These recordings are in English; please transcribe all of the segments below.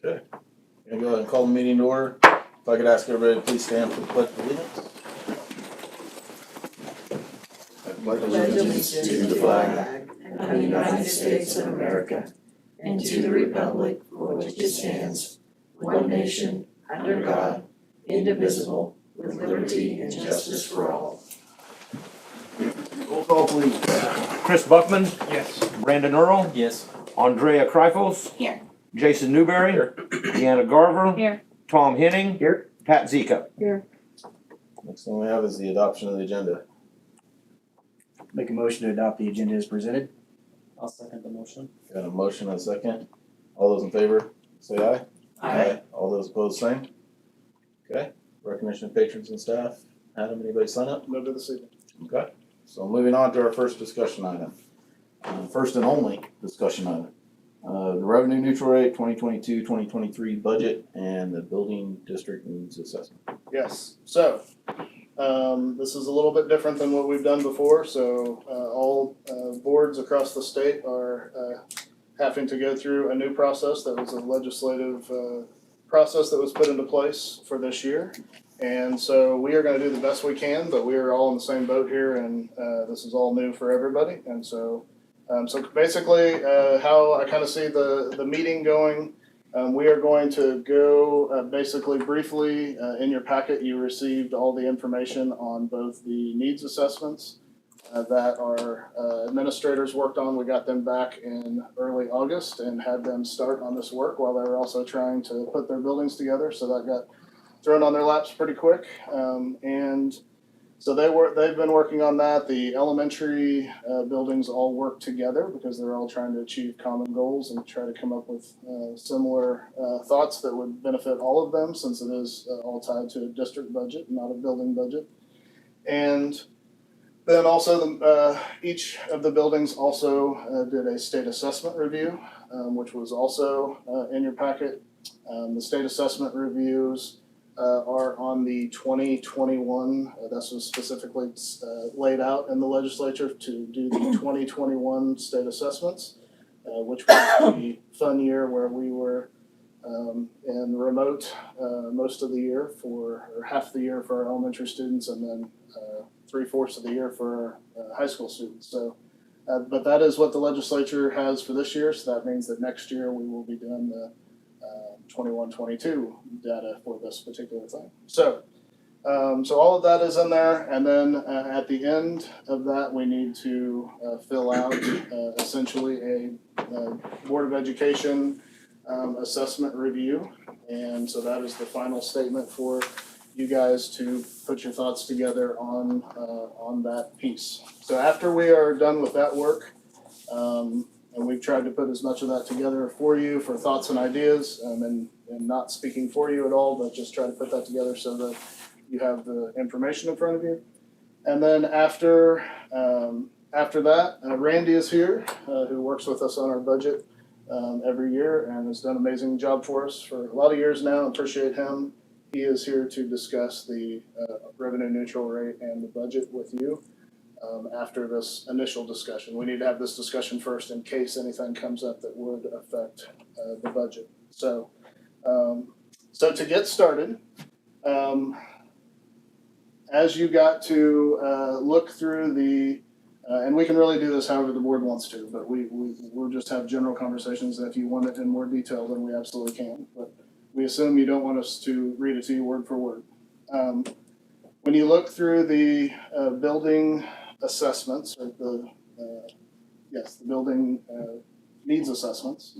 Okay. Gonna go ahead and call the meeting to order. If I could ask everybody to please stand for the pledge of allegiance. I pledge allegiance to the flag of the United States of America and to the republic for which it stands, one nation, under God, indivisible, with liberty and justice for all. Roll call, please. Chris Buckman, Yes. Brandon Earl, Yes. Andrea Kreifels, Here. Jason Newberry, Here. Deanna Garver, Here. Tom Henning, Here. Pat Zika. Next thing we have is the adoption of the agenda. Make a motion to adopt the agenda as presented. I'll second the motion. Got a motion and a second. All those in favor, say aye. All those opposed, same. Okay. Recognition of patrons and staff. Adam, anybody sign up? No to this evening. Okay. So moving on to our first discussion item. First and only discussion item. The revenue neutral rate 2022-2023 budget and the building district needs assessment. Yes, so, this is a little bit different than what we've done before, so, all, boards across the state are, having to go through a new process that was a legislative, process that was put into place for this year. And so we are gonna do the best we can, but we are all in the same boat here and, this is all new for everybody. And so basically, how I kind of see the meeting going, we are going to go basically briefly in your packet. You received all the information on both the needs assessments that our administrators worked on. We got them back in early August and had them start on this work while they were also trying to put their buildings together. So that got thrown on their laps pretty quick, and so they've been working on that. The elementary buildings all work together because they're all trying to achieve common goals and try to come up with similar thoughts that would benefit all of them, since it is all tied to a district budget, not a building budget. And then also each of the buildings also did a state assessment review, which was also in your packet. The state assessment reviews are on the 2021, this was specifically laid out in the legislature to do the 2021 state assessments, which was the fun year where we were in remote most of the year or half the year for our elementary students, and then 3/4 of the year for our high school students. So, but that is what the legislature has for this year, so that means that next year we will be doing the 21-22 data for this particular thing. So all of that is in there, and then at the end of that, we need to fill out essentially a Board of Education assessment review, and so that is the final statement for you guys to put your thoughts together on that piece. So after we are done with that work, and we've tried to put as much of that together for you for thoughts and ideas, and not speaking for you at all, but just try to put that together so that you have the information in front of you. And then after that, Randy is here, who works with us on our budget every year and has done an amazing job for us for a lot of years now. Appreciate him. He is here to discuss the revenue neutral rate and the budget with you. After this initial discussion, we need to have this discussion first in case anything comes up that would affect the budget. So to get started, as you got to look through the, and we can really do this however the board wants to, but we'll just have general conversations. If you want it in more detail, then we absolutely can. But we assume you don't want us to read it to you word for word. When you look through the building assessments, or the building needs assessments,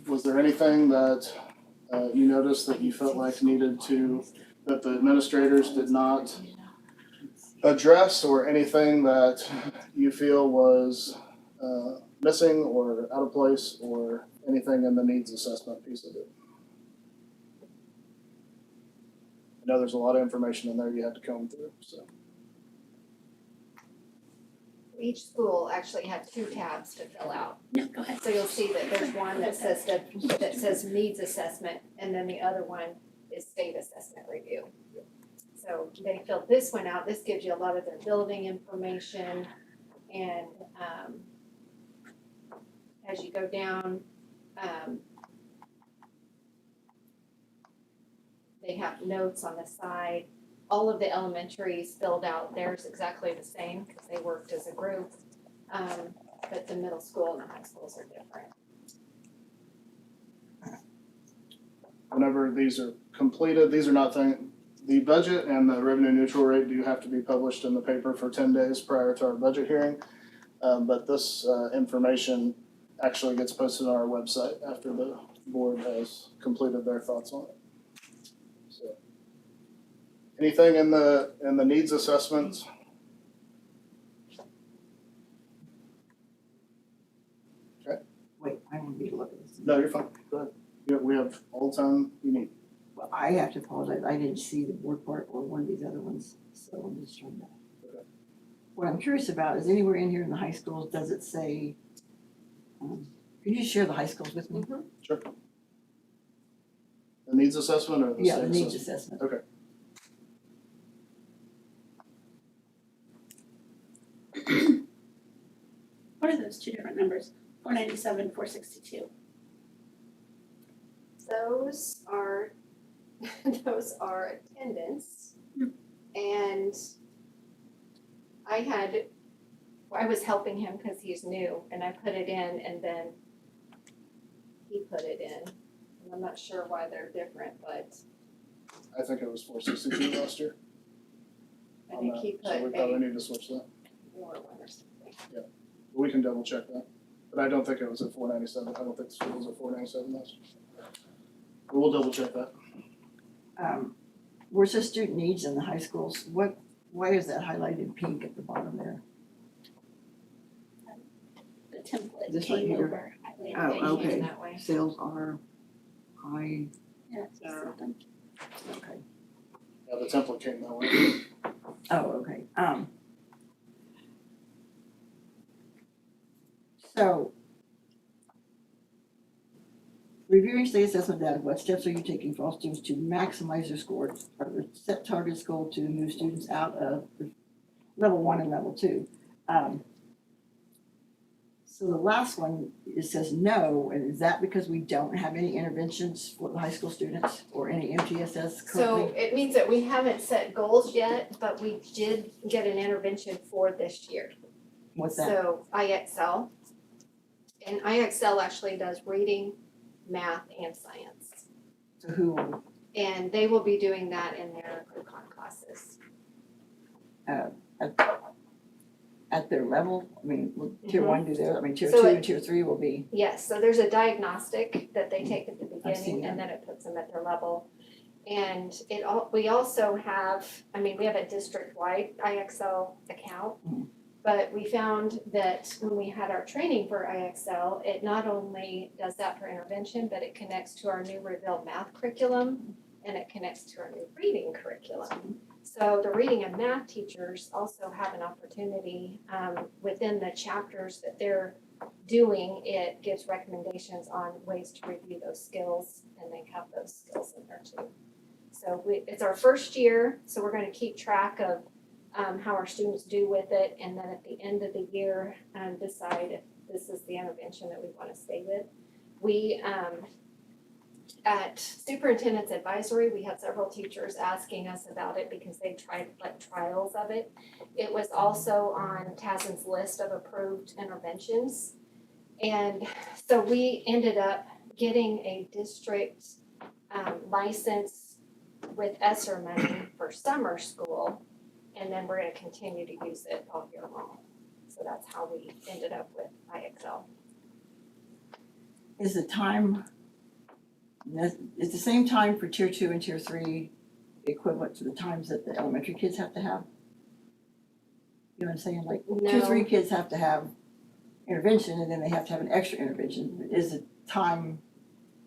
was there anything that you noticed that you felt like that the administrators did not address, or anything that you feel was missing or out of place, or anything in the needs assessment piece of it? I know there's a lot of information in there you had to comb through, so. Each school actually had 2 tabs to fill out. No, go ahead. So you'll see that there's one that says needs assessment, and then the other one is state assessment review. So they filled this one out. This gives you a lot of their building information, and as you go down, They have notes on the side. All of the elementaries filled out theirs exactly the same because they worked as a group. But the middle school and the high schools are different. Whenever these are completed, these are not the budget and the revenue neutral rate do have to be published in the paper for 10 days prior to our budget hearing. But this information actually gets posted on our website after the board has completed their thoughts on it. So, anything in the needs assessments? Wait, I want to look at this. No, you're fine. Go ahead. We have all the time you need. Well, I have to apologize, I didn't see the board part or one of these other ones, so I'm just trying to. Okay. What I'm curious about is anywhere in here in the high schools, does it say, can you just share the high schools with me? Sure. The needs assessment or the Yeah, state the needs assessment? assessment. What are those two different numbers? 497, 462. Those are, those are attendance. And I was helping him because he's new and I put it in and then he put it in. And I'm not sure why they're different, but I think it was 462 last year. I think he put So we probably a need to switch that. newer one or something. We can double check that. But I don't think it was at 497. I don't think the school was at 497 last year. But we'll double check that. Where it says student needs in the high schools, why is that highlighted in pink at the bottom there? The template This right came here. over. Oh, It came okay. that way. Sales are high, Yeah, it's something. okay. Yeah, the template came that way. Oh, okay, so. Reviewing state assessment data, what steps are you taking for all students to maximize their scores? Are there set targets goal to move students out of level 1 and level 2? So the last one, it says no, and is that because we don't have any interventions for the high school students or any MTSS So currently? it means that we haven't set goals yet, but we did get an intervention for this year. What's that? So IXL. And IXL actually does reading, math, and science. So who will, And they will be doing that in their Crucon classes. at their level? I mean, will tier 1 do their, I mean, tier So 2 it- and tier 3 will be, Yes, so there's a diagnostic that they take at the I've seen beginning and then it puts them at their level. And we also have, we have a district-wide IXL account. Mhm. But we found that when we had our training for IXL, it not only does that for intervention, but it connects to our new revealed math curriculum and it connects to our new reading curriculum. So the reading and math teachers also have an opportunity, within the chapters that they're doing, it gives recommendations on ways to review those skills and they have those skills in there too. So it's our first year, so we're gonna keep track of how our students do with it, and then at the end of the year, decide if this is the intervention that we wanna stay with. We, at superintendent's advisory, we had several teachers asking us about it because they tried like trials of it. It was also on TASN's list of approved interventions. And so we ended up getting a district, license with ESSER money for summer school. And then we're gonna continue to use it all year long. So that's how we ended up with IXL. is the time, is the same time for tier 2 and tier 3 equivalent to the times that the elementary kids have to have? You know what I'm saying, like, tier 3 kids have to have intervention and then they have to have an extra intervention. Is the time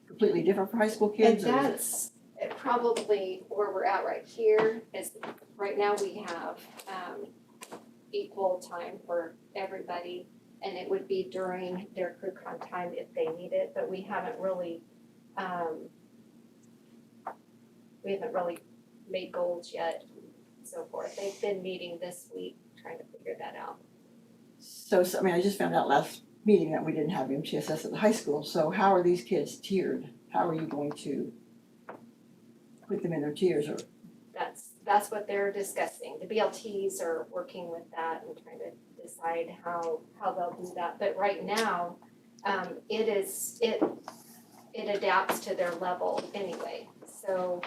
completely different for high school And kids? Or is it- that's probably where we're at right here, is right now we have, equal time for everybody. And it would be during their Crucon time if they need it, but we haven't really made goals yet, and so forth. They've been meeting this week, trying to figure that out. So, I mean, I just found out last meeting that we didn't have MTSS at the high school, so how are these kids tiered? How are you going to, put them in their tiers or, That's what they're discussing. The BLTs are working with that and trying to decide how they'll do that. But right now, it adapts to their level anyway. So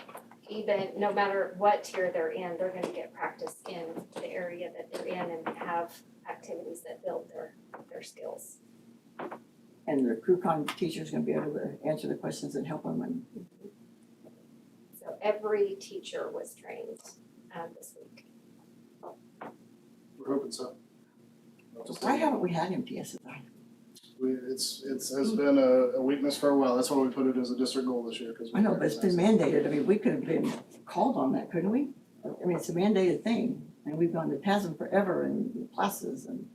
even, no matter what tier they're in, they're gonna get practice in the area that they're in and have activities that build their skills. and the crew-con teacher's gonna be able to answer the questions and help them and, So every teacher was trained this week. We're hoping so. why haven't we had MTSs? It's has been a weakness for a while. That's why we put it as a district goal this year, because. I know, but it's been mandated. I mean, we could have been called on that, couldn't we? I mean, it's a mandated thing, and we've gone to TASM forever in classes and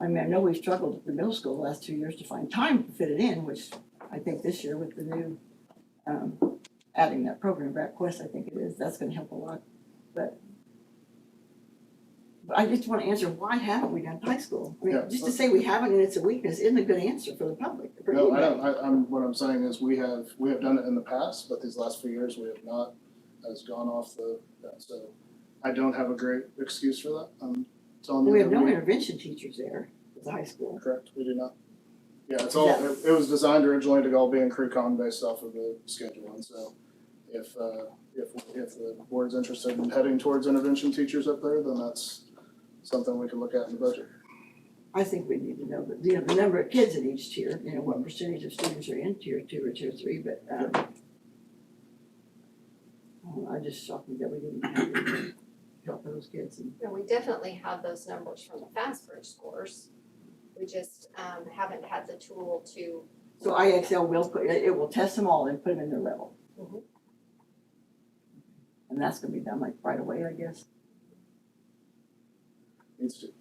I mean, I know we've struggled at the middle school the last 2 years to find time to fit it in, which I think this year with the new, adding that program, BRAC-Quest, I think it is, that's gonna help a lot. But I just wanna answer, why haven't we done high school? I mean, Yeah. just to say we haven't and it's a weakness isn't a good answer for the public, for No, I anybody. don't, what I'm saying is we have done it in the past, but these last few years we have not, has gone off so I don't have a great excuse for that. I'm telling you. We have that no intervention teachers there at the high school. Correct, we do not. Yeah, it's all, it was designed originally to all be in crew-con based off of the schedule, and so if the board's interested in heading towards intervention teachers up there, then that's something we can look at in the budget. I think we need to know the number of kids in each tier, what percentage of students are in tier 2 or tier 3, but, I just shocked me that we didn't have help for those kids and. And we definitely have those numbers from the FastBridge scores. We just haven't had the tool to. So IXL it will test them all and put them in their level. Mhm. And that's gonna be done like right away, I guess. Needs to,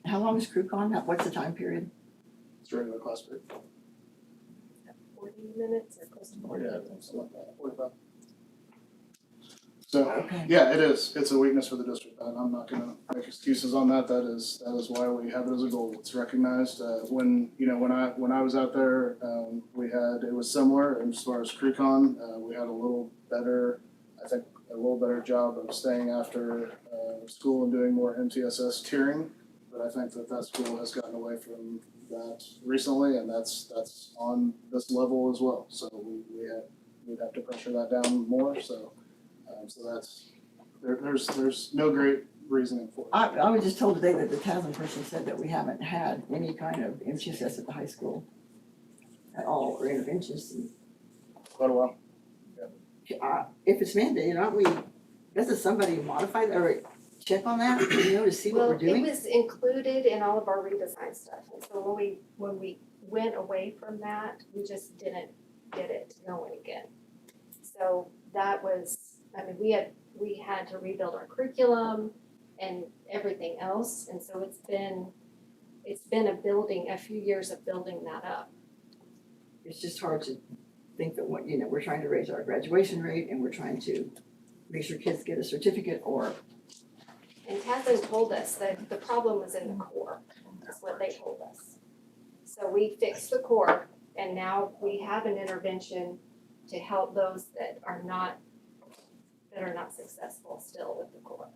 How long is CrewCon? What's the time period? it's during the class period. 40 minutes or close to 40 Yeah, minutes. something like that, 45. So, Okay. yeah, it is, it's a weakness for the district, and I'm not gonna make excuses on that, that is why we have it as a goal, it's recognized, when I was out there, it was similar, and as far as CrewCon, we had a little better job of staying after, school and doing more MTSS tiering, but I think that school has gotten away from that recently, and that's on this level as well, so we'd have to pressure that down more, so there's no great reasoning for it. I was just told today that the TASM person said that we haven't had any kind of MTSS at the high school at all, or interventions. Quite a while. If it's mandated, aren't we, doesn't somebody modify that or check on that, to see what we're doing? Well, it was included in all of our redesign stuff, and so when we went away from that, we just didn't get it going again. So that was, I mean, we had to rebuild our curriculum and everything else, and so it's been a few years of building that up. It's just hard to think that we're trying to raise our graduation rate and we're trying to make sure kids get a certificate or. And Tasman told us that the problem was in the core, that's what they told us. So we fixed the core, and now we have an intervention to help those that are not successful still with the core.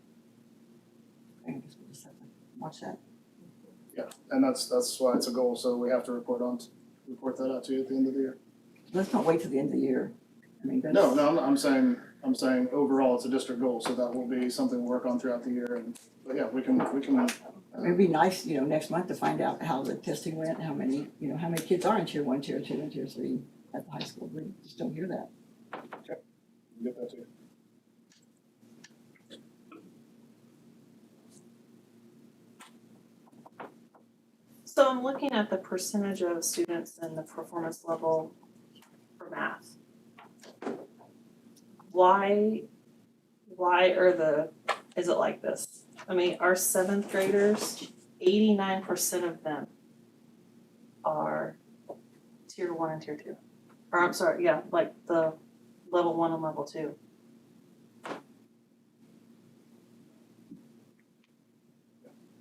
I guess we'll just have to watch that. Yeah, and that's why it's a goal, so we have to report that out to you at the end of the year. Let's not wait till the end of the year. I mean, that's. No, I'm saying overall it's a district goal, so that will be something we'll work on throughout the year, but yeah, we can. It'd be nice, next month to find out how the testing went, how many kids are in tier 1, tier 2, and tier 3 at the high school. We just don't hear that. Get that to you. So I'm looking at the percentage of students in the performance level for math. Why is it like this? I mean, our 7th graders, 89% of them are tier 1 and tier 2. Or I'm sorry, yeah, like the level 1 and level 2.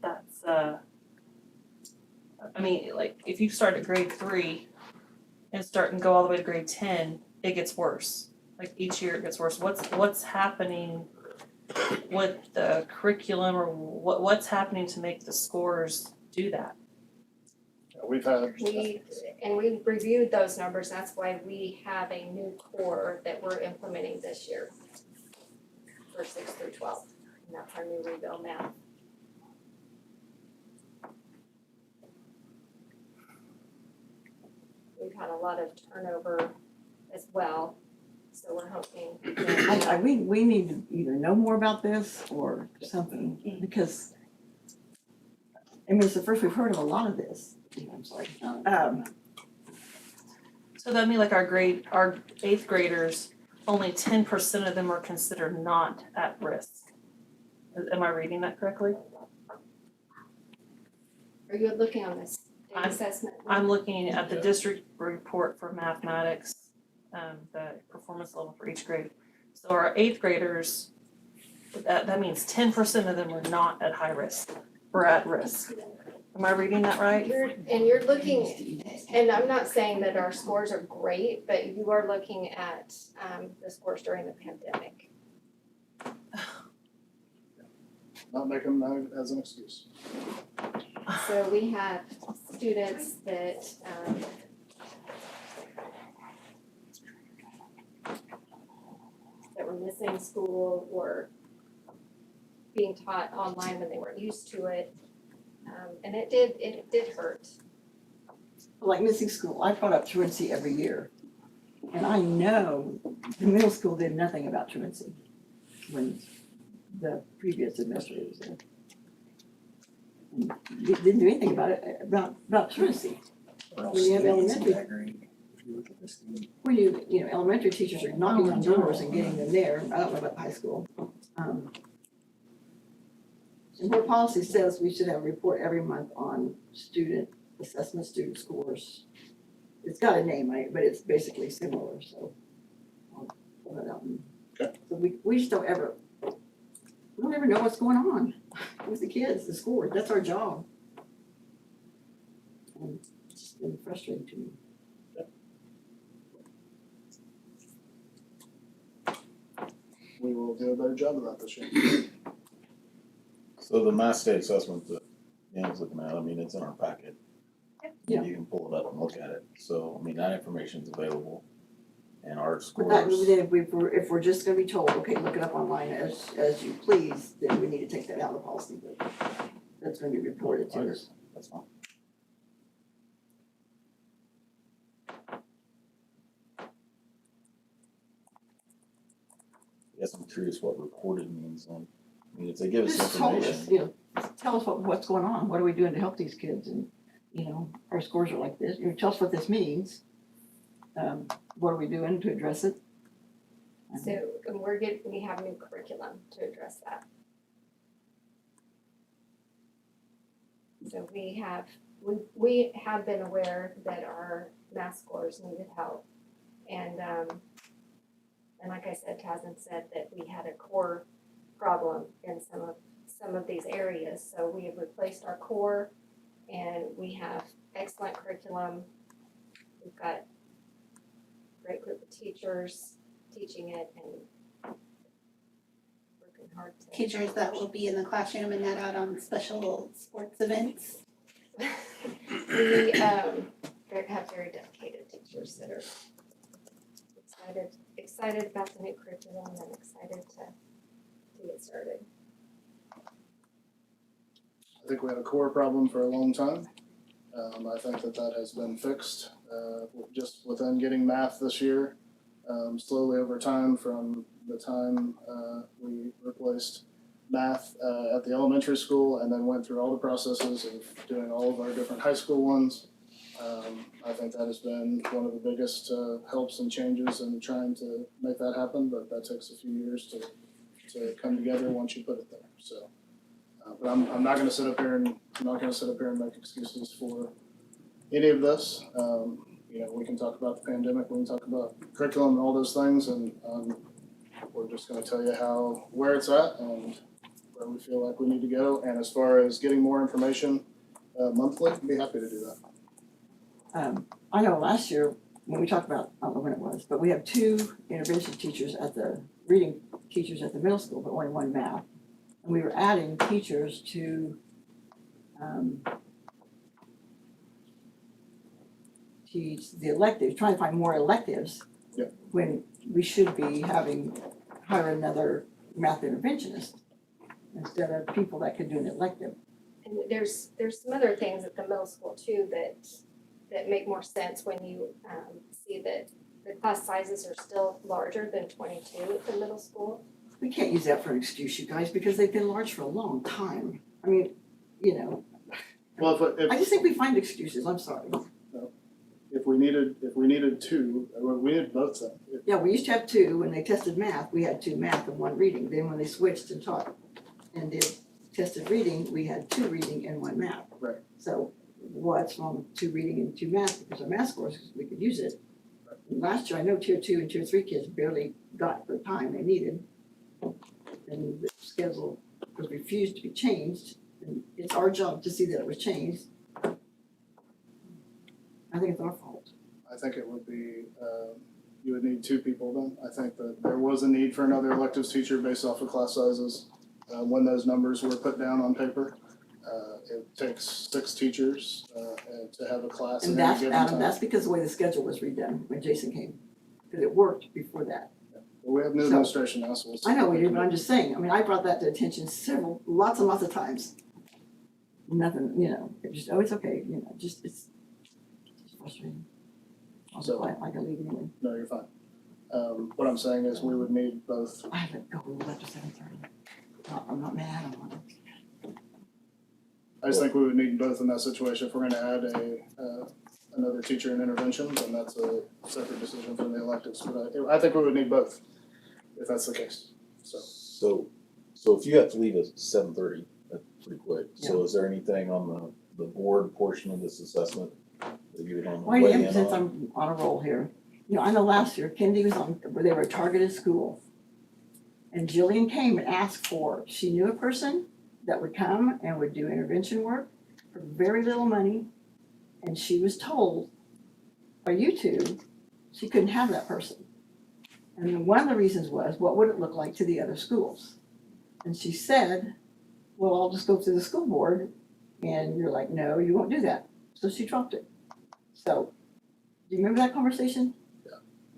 That's I mean, like, if you start at grade 3 and go all the way to grade 10, it gets worse. like each year it gets worse, what's happening with the curriculum, or what's happening to make the scores do that? We've had, We reviewed those numbers, that's why we have a new core that we're implementing this year for 6 through 12, and that's our new rebuild math. We've had a lot of turnover as well, so we're hoping that, We need to either know more about this or something, because, I mean, it's the first we've heard of a lot of this. I'm sorry. So that means like our 8th graders, only 10% of them are considered not at risk. Am I reading that correctly? are you looking on this assessment? I'm looking at the district report for mathematics, the performance level for each grade. So our 8th graders, that means 10% of them are not at high risk, or at risk. Am I reading that right? You're looking, and I'm not saying that our scores are great, but you are looking at the scores during the pandemic. not making that as an excuse. So we have students that that were missing school or being taught online when they weren't used to it. And it did hurt. Like missing school, I brought up truancy every year. And I know the middle school did nothing about truancy when the previous administrator was there. And didn't do anything about it, about truancy. When you have elementary, when you know, elementary teachers are knocking on doors and getting them there, I don't know about high school. And board policy says we should have a report every month on student assessment, student scores. It's got a name, right, but it's basically similar, so. Okay. So we just don't ever know what's going on with the kids, the scores, that's our job. And it's just been frustrating to me. We will do a better job of that this year. So the math state assessment that Dan's looking at, I mean, it's in our packet. Yeah. You can pull it up and look at it, so, I mean, that information's available. And our But that, scores, then if we're just gonna be told, okay, look it up online as you please, then we need to take that out of the policy, but that's gonna be reported to us. that's fine. I guess I'm curious what reported means then. I mean, if they give us Just told us, information, you know, tell us what's going on, what are we doing to help these kids, and, you know, our scores are like this, you know, tell us what this means. What are we doing to address it? So, and we have new curriculum to address that. So we have been aware that our math scores needed help. And like I said, Tasman said that we had a core problem in some of these areas. So we have replaced our core, and we have excellent curriculum. We've got a great group of teachers teaching it and working hard to. Teachers that will be in the classroom and not out on special sports events. We have very dedicated teachers that are excited about the new curriculum and excited to get started. I think we had a core problem for a long time. I think that has been fixed, just within getting math this year. Slowly over time, from the time we replaced math at the elementary school and then went through all the processes of doing all of our different high school ones. I think that has been one of the biggest helps and changes in trying to make that happen, but that takes a few years to come together once you put it there. So, but I'm not going to sit up here and make excuses for any of this. You know, we can talk about the pandemic, we can talk about curriculum and all those things, and we're just going to tell you where it's at and where we feel like we need to go. And as far as getting more information monthly, I'd be happy to do that. I know last year when we talked about, I don't know when it was, but we have 2 intervention teachers reading teachers at the middle school, but only 1 math. And we were adding teachers to, teach the electives, trying to find more electives. Yeah. When we should be hire another math interventionist instead of people that could do an elective. And there's some other things at the middle school too that make more sense when you see that the class sizes are still larger than 22 at the middle school. We can't use that for an excuse, you guys, because they've been large for a long time. I mean, you know, Well, I just think we find excuses, I'm sorry. if we needed 2, we needed both then. Yeah, we used to have 2, when they tested math, we had 2 math and 1 reading. Then when they switched and taught and did tested reading, we had 2 reading and 1 math. Right. So what's wrong with 2 reading and 2 math? Because our math scores, we could use it. And last year, I know tier 2 and tier 3 kids barely got the time they needed. And the schedule was refused to be changed. And it's our job to see that it was changed. I think it's our fault. I think it would be, you would need 2 people then. I think that there was a need for another electives teacher based off of class sizes. When those numbers were put down on paper, it takes 6 teachers to have a class And at any that's, given Adam, time. that's because the way the schedule was redone when Jason came. Because it worked before that. Well, we have new So- administration now, so we'll see. I know we do, but I'm just saying, I mean, I brought that to attention lots and lots of times. Nothing, you know, it just, oh, it's okay, you know, just, it's frustrating. I'll be So- quiet like a leave anyway. No, you're fine. What I'm saying is we would need both. I have to go after 7:30. I'm not mad, I'm not. I just think we would need both in that situation. If we're gonna add another teacher in intervention, then that's a separate decision from the electives. But I think we would need both, if that's the case, so. So if you have to leave at 7:30, that's pretty quick. So is there anything on the board portion of this assessment that you would want to Why, weigh in since on? I'm on a roll here, you know, I know last year, Kendi was where they were a targeted school. And Jillian came and asked she knew a person that would come and would do intervention work for very little money. And she was told by YouTube, she couldn't have that person. And one of the reasons was, what would it look like to the other schools? And she said, well, I'll just go through the school board. And you're like, no, you won't do that. So she dropped it. So, do you remember that conversation?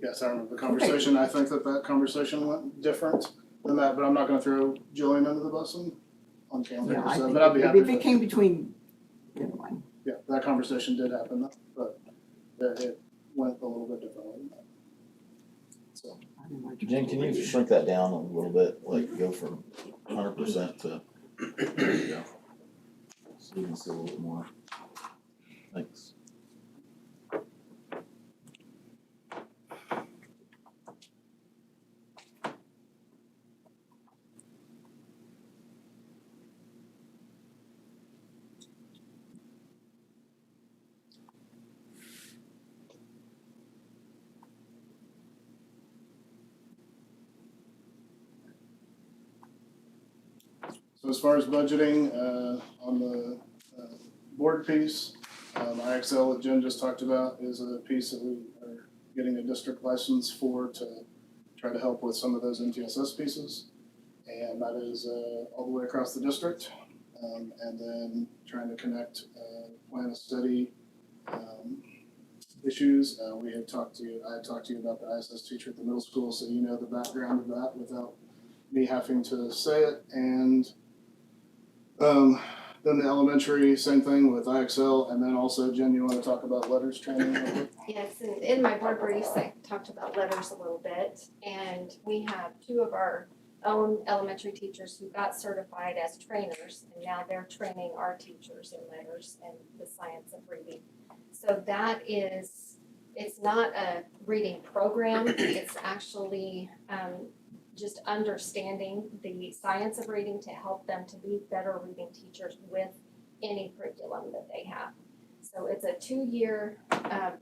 Yes, I remember the conversation. I think that conversation went different than that, but I'm not gonna throw Jillian under the bus on camera. Yeah, I So, think but I'd be happy if for it came between, never mind. Yeah, that conversation did happen, but it went a little bit differently than that. So, I didn't like Jen, can you shrink that down a little bit, like go from 100% to, there you go. So you can see a little bit more. Thanks. So as far as budgeting, on the board piece, IXL that Jen just talked about is a piece that we are getting a district license for to try to help with some of those MTSS pieces. And that is all the way across the district. And then trying to connect plan of study issues. I had talked to you about the ISS teacher at the middle school, so you know the background of that without me having to say it. And then the elementary, same thing with IXL, and then also, Jen, you wanna talk about letters training real quick? Yes, and in my board briefs, I talked about letters a little bit, and we have 2 of our own elementary teachers who got certified as trainers, and now they're training our teachers in letters and the science of reading. So that is, it's not a reading program, it's actually just understanding the science of reading to help them to be better reading teachers with any curriculum that they have. So it's a 2-year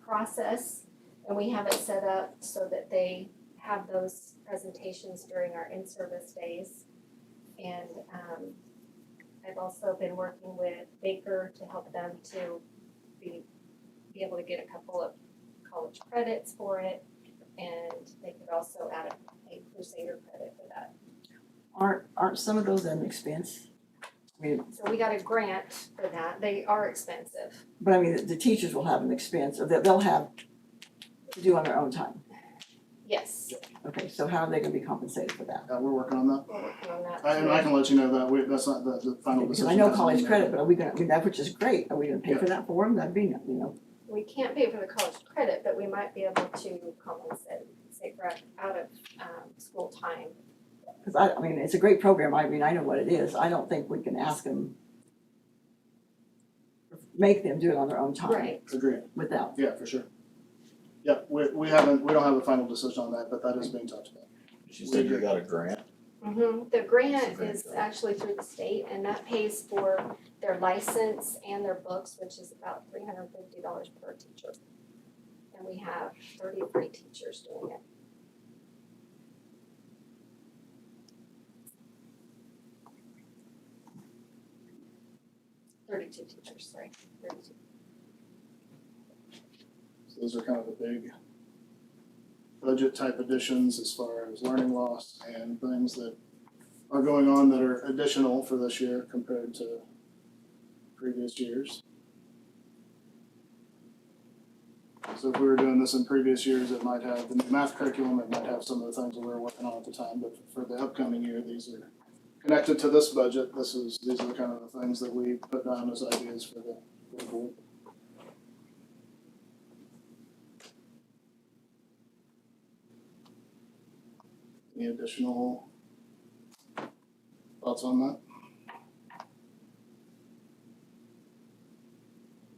process, and we have it set up so that they have those presentations during our in-service days. And I've also been working with Baker to help them to be able to get a couple of college credits for it, and they could also add a Crusader credit for that. Aren't some of those an expense? I mean, So we got a grant for that. They are expensive. but I mean, the teachers will have an expense, or they'll have to do on their own time. Yes, Okay, so how are they gonna be compensated for that? We're working on that. we're working on that. And I can let you know that, that's not the final Because decision. I know hasn't college been made. credit, but are we gonna, I mean, that, which is great, are we gonna pay for that for them? That'd be, you know, We can't pay for the college credit, but we might be able to compensate for out of, school time. cause I mean, it's a great program, I mean, I know what it is, I don't think we can ask them, make them do it on their own time Right. Agreed, without. yeah, for sure. Yeah, we don't have a final decision on that, but that is being talked about. She said you got a grant. The grant is actually through the state, and that pays for their license and their books, which is about $350 per teacher. And we have 33 teachers doing it. $32 teachers, sorry, 32. So those are kind of the big budget type additions as far as learning loss and things that are going on that are additional for this year compared to previous years. So if we were doing this in previous years, it might have the new math curriculum, it might have some of the things that we were working on at the time, but for the upcoming year, these are connected to this budget. These are the kind of the things that we put down as ideas for the board. Any additional thoughts on that?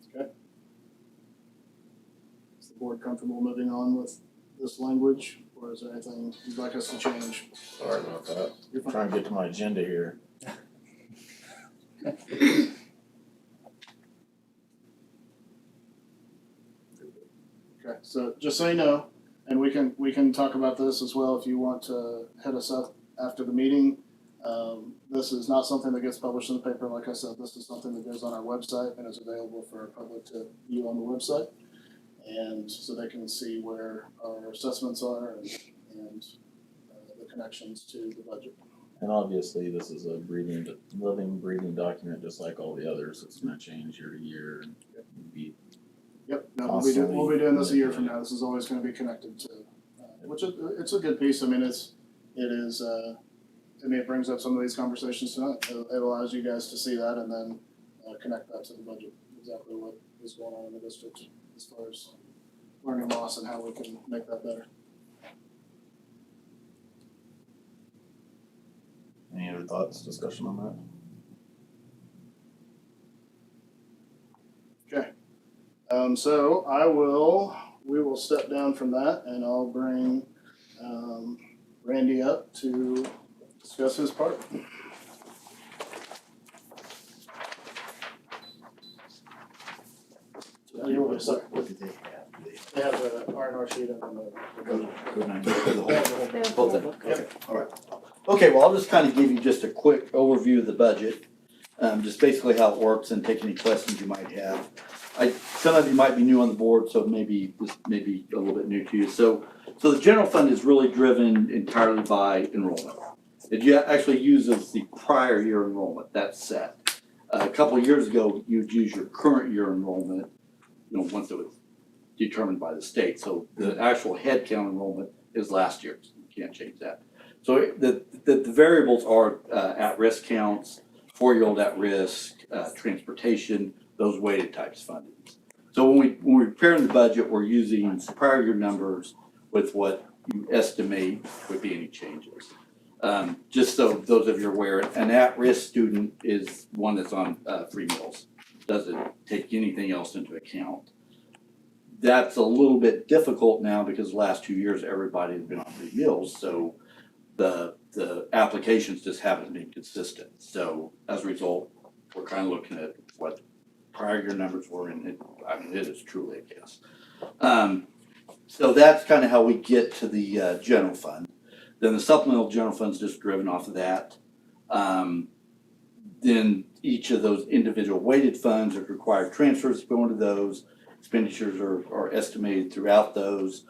Okay. Is the board comfortable moving on with this language, or is there anything you'd like us to change? Sorry about that. You're fine. Trying to get to my agenda here. Okay, so just so you know, and we can talk about this as well if you want to hit us up after the meeting. This is not something that gets published in the paper, like I said, this is something that goes on our website and is available for our public to view on the website. And so they can see where our assessments are and the connections to the budget. And obviously, this is a living, breathing document, just like all the others. It's gonna change year to year and be. Yep, no, we'll be doing this a year from now, this is always gonna be connected to, which it's a good piece, I mean, to me, it brings up some of these conversations tonight, it allows you guys to see that and then connect that to the budget, exactly what is going on in the district as far as learning loss and how we can make that better. Any other thoughts, discussion on that? Okay, so we will step down from that and I'll bring Randy up to discuss his part. Sorry. What do they have? They have the R&R sheet and then Both of them, okay, all right. Okay, well, I'll just kind of give you just a quick overview of the budget, just basically how it works and take any questions you might have. Some of you might be new on the board, so maybe this may be a little bit new to you. So the general fund is really driven entirely by enrollment. It actually uses the prior year enrollment, that's set. A couple of years ago, you'd use your current year enrollment, once it was determined by the state. So the actual head count enrollment is last year's, you can't change that. So the variables are at-risk counts, 4-year-old at risk, transportation, those weighted types fundings. So when we're preparing the budget, we're using prior year numbers with what you estimate would be any changes. Just so those of you are aware, an at-risk student is one that's on free meals, doesn't take anything else into account. That's a little bit difficult now because the last 2 years everybody has been on free meals, so the applications just haven't been consistent. So as a result, we're kind of looking at what prior year numbers were, and it is truly a guess. So that's kind of how we get to the general fund. Then the supplemental general fund is just driven off of that. Then each of those individual weighted funds are required transfers to go into those. expenditures are estimated throughout those.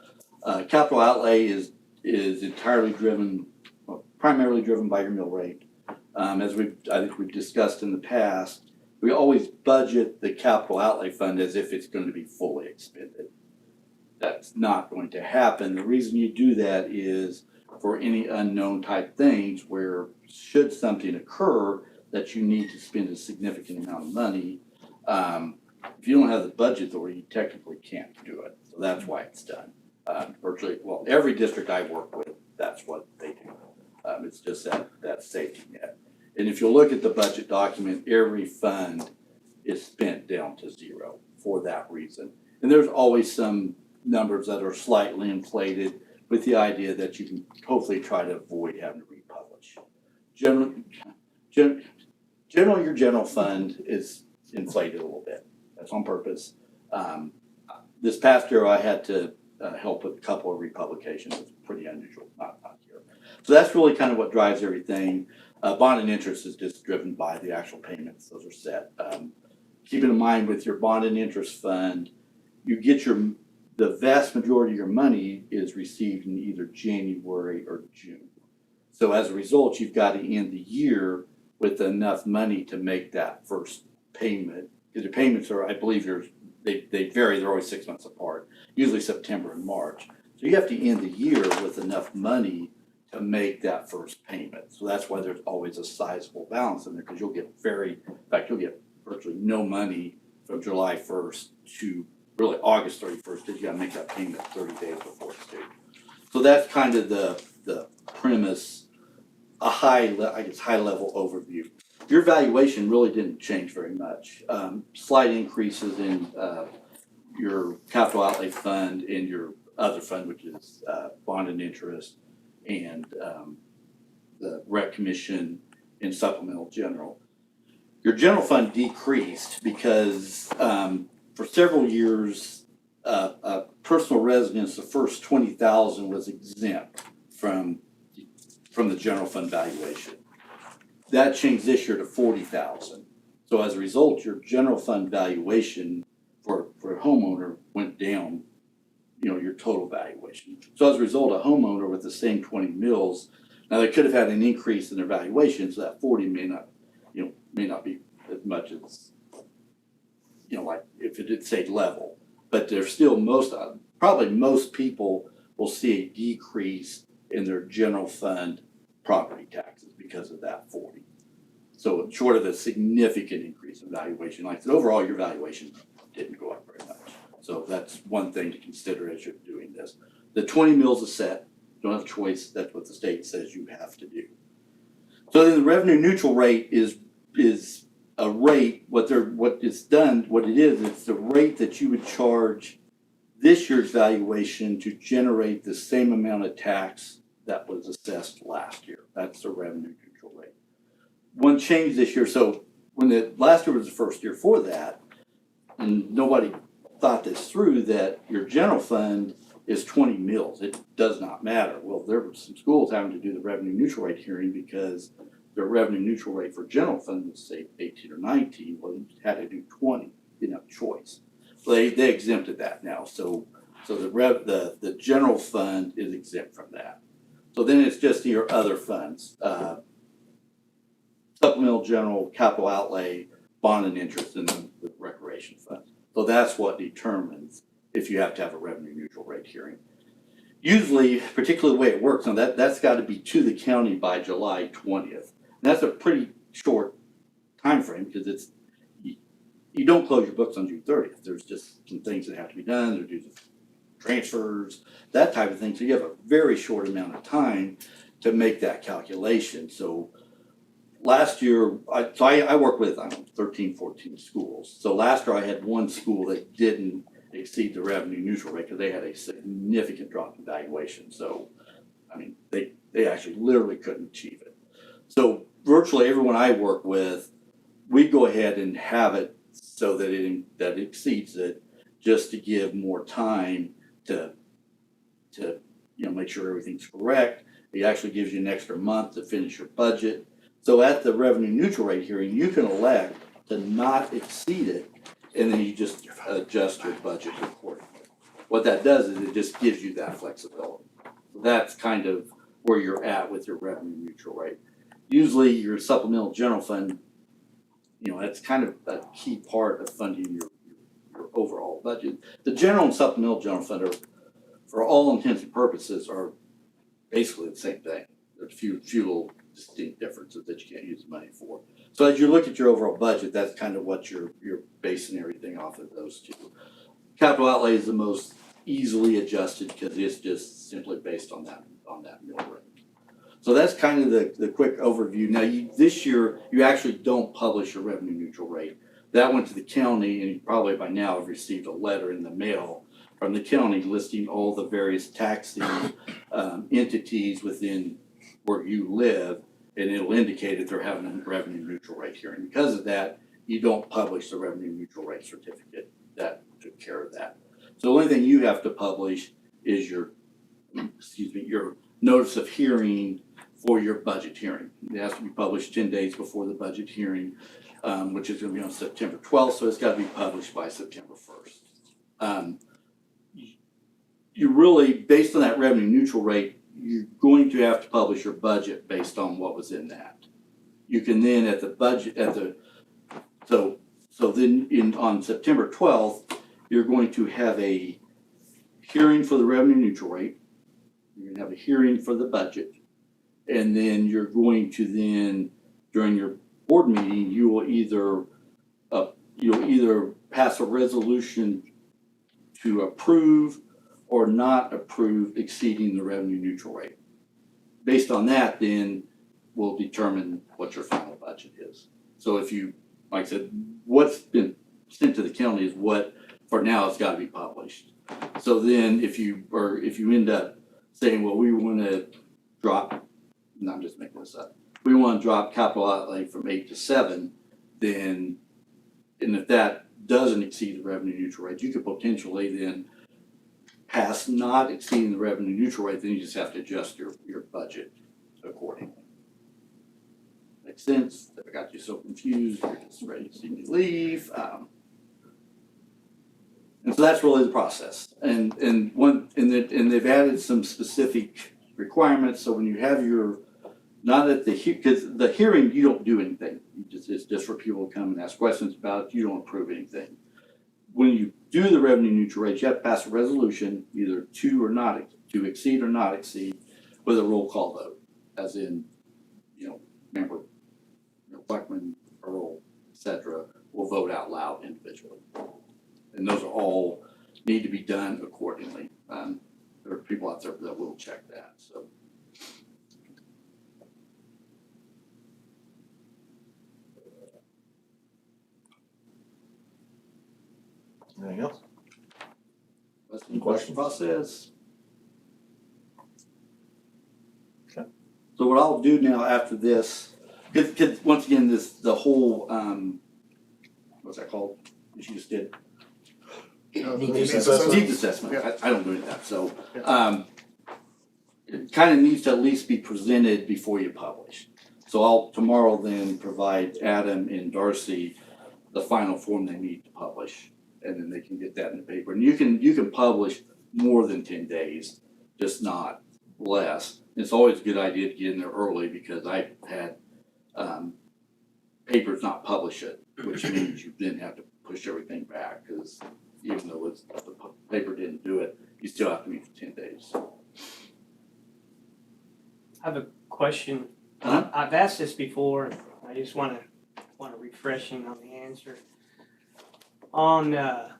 Capital outlay is entirely driven, primarily driven by your mill rate. As I think we've discussed in the past, we always budget the capital outlay fund as if it's going to be fully expended. That's not going to happen. The reason you do that is for any unknown type things where should something occur that you need to spend a significant amount of money, if you don't have the budget authority, you technically can't do it. So that's why it's done. Virtually, well, every district I work with, that's what they do. It's just that safety net. And if you look at the budget document, every fund is spent down to zero for that reason. And there's always some numbers that are slightly inflated with the idea that you can hopefully try to avoid having to republish. Generally, your general fund is inflated a little bit. That's on purpose. This past year, I had to help with a couple of republications. It's pretty unusual, not here. So that's really kind of what drives everything. Bond and interest is just driven by the actual payments. Those are set. Keeping in mind with your bond and interest fund, you get the vast majority of your money is received in either January or June. So as a result, you've got to end the year with enough money to make that first payment. Because your payments are, I believe, they vary. They're always 6 months apart, usually September and March. So you have to end the year with enough money to make that first payment. So that's why there's always a sizable balance in there, because you'll get you'll get virtually no money from July 1st to really August 31st, because you gotta make that payment 30 days before it's due. So that's kind of the premise, a high level overview. Your valuation really didn't change very much. Slight increases in your capital outlay fund and your other fund, which is bond and interest, and the rec commission and supplemental general. Your general fund decreased because for several years, personal residence, the first 20,000 was exempt from the general fund valuation. That changed this year to 40,000. So as a result, your general fund valuation for a homeowner went down, your total valuation. So as a result, a homeowner with the same 20 mills, now they could have had an increase in their valuation, so that 40 may not be as much as, like if it had stayed level. But there's still probably most people will see a decrease in their general fund property taxes because of that 40. So short of a significant increase in valuation, like I said, overall your valuation didn't go up very much. So that's one thing to consider as you're doing this. The 20 mills is set. You don't have a choice. That's what the state says you have to do. So then the revenue neutral rate is a rate. What it is, it's the rate that you would charge this year's valuation to generate the same amount of tax that was assessed last year. That's the revenue neutral rate. One change this year. So when last year was the first year for that, and nobody thought this through, that your general fund is 20 mills. It does not matter. Well, there were some schools having to do the revenue neutral rate hearing because their revenue neutral rate for general fund was say 18 or 19. Well, you had to do 20. You didn't have a choice. Well, they exempted that now. So the general fund is exempt from that. So then it's just your other funds, supplemental general, capital outlay, bond and interest, and then the recreation fund. So that's what determines if you have to have a revenue neutral rate hearing. Usually, particularly the way it works, now that's got to be to the county by July 20th. And that's a pretty short time frame because you don't close your books on June 30th. There's just some things that have to be done. There's transfers, that type of thing. So you have a very short amount of time to make that calculation. So last year, I work with 13, 14 schools. So last year I had one school that didn't exceed the revenue neutral rate because they had a significant drop in valuation. So, they actually literally couldn't achieve it. So virtually everyone I work with, we go ahead and have it so that it exceeds it, just to give more time to make sure everything's correct. It actually gives you an extra month to finish your budget. So at the revenue neutral rate hearing, you can elect to not exceed it and then you just adjust your budget accordingly. What that does is it just gives you that flexibility. So that's kind of where you're at with your revenue neutral rate. Usually your supplemental general fund, that's kind of a key part of funding your overall budget. The general and supplemental general fund are, for all intents and purposes, are basically the same thing. There's a few little distinct differences that you can't use the money for. So as you look at your overall budget, that's kind of what you're basing everything off of those two. Capital outlay is the most easily adjusted because it's just simply based on that mill rate. So that's kind of the quick overview. Now, this year, you actually don't publish your revenue neutral rate. That went to the county, and you probably by now have received a letter in the mail from the county listing all the various taxing entities within where you live, and it'll indicate if they're having a revenue neutral rate here. And because of that, you don't publish the revenue neutral rate certificate. That took care of that. So the only thing you have to publish is your notice of hearing for your budget hearing. It has to be published 10 days before the budget hearing, which is going to be on September 12th, so it's got to be published by September 1st. You really, based on that revenue neutral rate, you're going to have to publish your budget based on what was in that. You can then on September 12th, you're going to have a hearing for the revenue neutral rate. You're going to have a hearing for the budget. And then you're going to then, during your board meeting, you will either pass a resolution to approve or not approve exceeding the revenue neutral rate. Based on that, then we'll determine what your final budget is. So if you, like I said, what's been sent to the county is what, for now, it's got to be published. So then if you end up saying, well, we want to drop, and I'm just making this up, we want to drop capital outlay from 8 to 7, then, and if that doesn't exceed the revenue neutral rate, you could potentially then pass not exceeding the revenue neutral rate, then you just have to adjust your budget accordingly. Makes sense? If I got you so confused, you're just ready to see me leave. And so that's really the process. And they've added some specific requirements. So when you have your, not at because the hearing, you don't do anything. It's just for people to come and ask questions about it. You don't approve anything. When you do the revenue neutral rate, you have to pass a resolution either to exceed or not exceed with a roll call vote, as in, member, Blackman, Earl, etc., will vote out loud individually. And those are all need to be done accordingly. There are people out there that will check that. So. Anything else? That's the question process. Okay. So what I'll do now after this, because once again, the whole what's that called? That you just did. Needs Needs assessment. Yeah. I don't do any of that. So it kind of needs to at least be presented before you publish. So I'll tomorrow then provide Adam and Darcy the final form they need to publish, and then they can get that in the paper. And you can publish more than 10 days, just not less. It's always a good idea to get in there early because I've had papers not publish it, which means you then have to push everything back because even though the paper didn't do it, you still have to meet for 10 days. I have a question. Huh? I've asked this before. I just want a refreshing on the answer. On the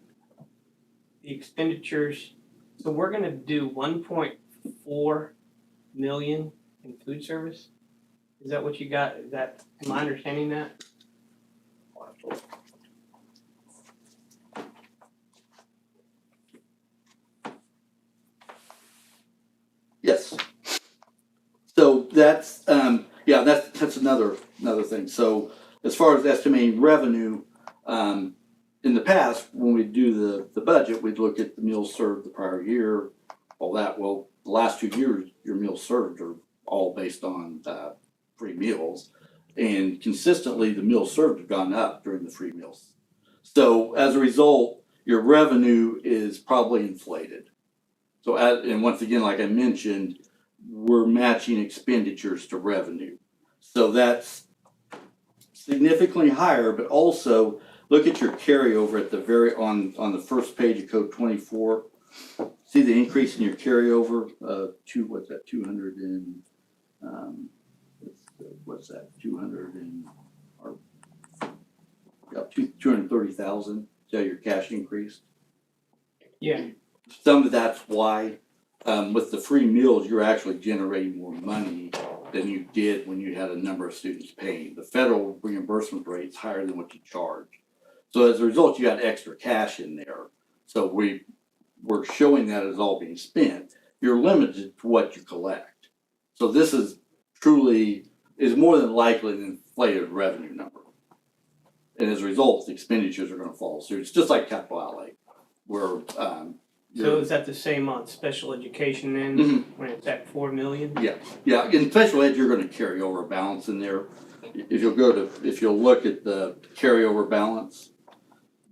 expenditures, so we're gonna do 1.4 million in food service? Is that what you got? Am I understanding that? Yes. So that's that's another thing. So as far as estimating revenue, in the past when we do the budget, we'd look at the meals served the prior year, all that. Well, the last 2 years, your meals served are all based on free meals, and consistently the meals served have gone up during the free meals So as a result, your revenue is probably inflated. So and once again, like I mentioned, we're matching expenditures to revenue. So that's significantly higher, but also look at your carryover at the on the first page of code 24. See the increase in your carryover, what's that, 200 and, what's that, 200 and, or, yeah, 230,000, so your cash increased. Yeah, Some of that's why, with the free meals, you're actually generating more money than you did when you had a number of students paying. The federal reimbursement rate's higher than what you charge. So as a result, you got extra cash in there. So we're showing that it's all being spent. You're limited to what you collect. So this is more than likely an inflated revenue number. And as a result, the expenditures are gonna follow suit. It's just like capital outlay, where, so is that the same on special education then, Mhm. when it's at 4 million? Yeah, in special ed, you're gonna carry over a balance in there. If you'll look at the carryover balance,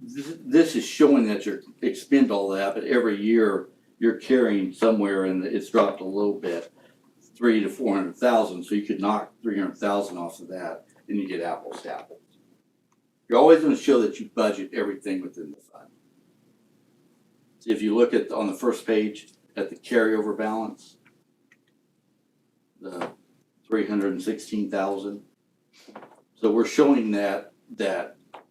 this is showing that you expend all that, but every year you're carrying somewhere it's dropped a little bit, 300 to 400,000, so you could knock 300,000 off of that and you get apples to apples. You're always gonna show that you budget everything within the fund. If you look on the first page at the carryover balance, the 316,000. So we're showing that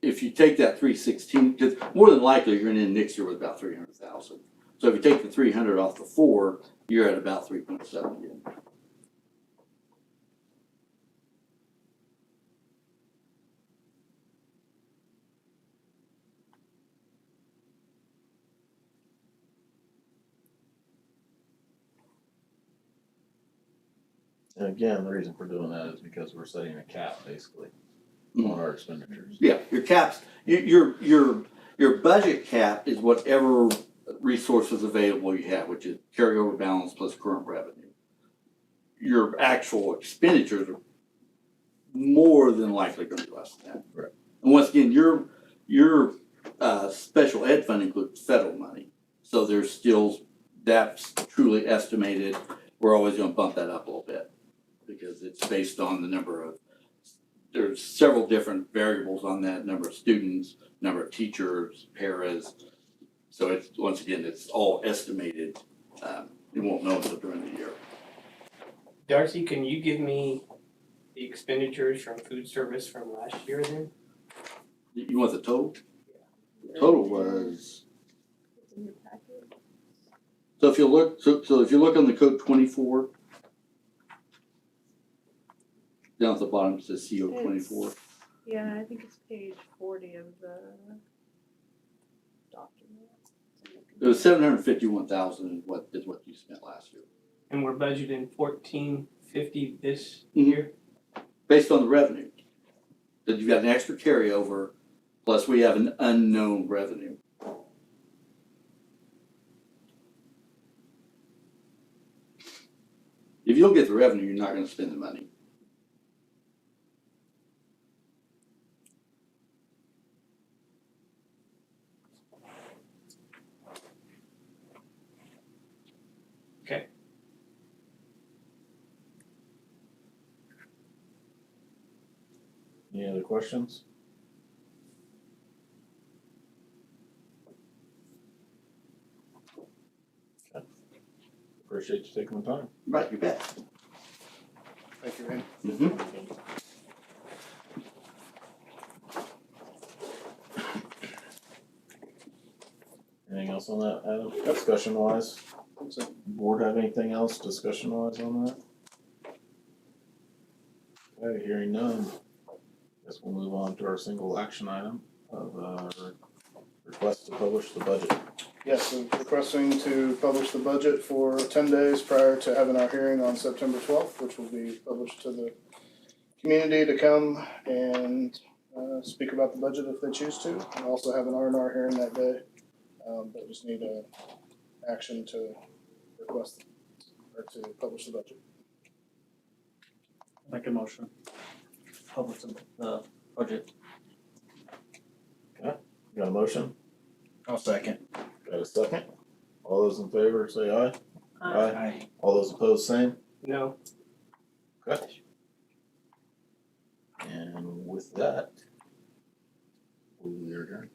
if you take that 316, because more than likely you're gonna end next year with about 300,000. So if you take the 300 off the 4, you're at about 3.7 again. And again, the reason for doing that is because we're setting a cap basically on our expenditures. Yeah, your caps, your budget cap is whatever resources available you have, which is carryover balance plus current revenue. Your actual expenditures are more than likely going to be less than that. Right. And once again, your special ed fund includes federal money, so that's truly estimated. We're always going to bump that up a little bit because it's based on the number of. There's several different variables on that: number of students, number of teachers, paras. So it's all estimated. You won't know until during the year. Darcy, can you give me the expenditures from food service from last year then? You want the total? The total was. So if you look on the code 24, down at the bottom it says CO 24. Yeah, I think it's page 40 of the document. It was 751,000 is what you spent last year, And we're budgeting 1450 this Mhm. year? based on the revenue. That you've got an extra carryover, plus we have an unknown revenue. If you don't get the revenue, you're not going to spend the money. Any other questions? Okay. Appreciate you taking the time. Right, you bet. Thank you, Randy. Mm-hmm. Anything else on that, Adam? Discussion wise? So, Board have anything else discussion wise on that? Okay, hearing none. Guess we'll move on to our single action item of request to publish the budget. yes, so requesting to publish the budget for 10 days prior to having our hearing on September 12th, which will be published to the community to come and speak about the budget if they choose to. And also have an R&R hearing that day, but just need action to request or to publish the budget. Make a motion. Publish the budget. Got a a motion? I'll second. Got a second? All those in favor say aye. Aye. All those opposed, same. No, Okay. And with that, we are adjourned.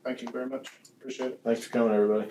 Thank you very much, appreciate it. Thanks for coming, everybody.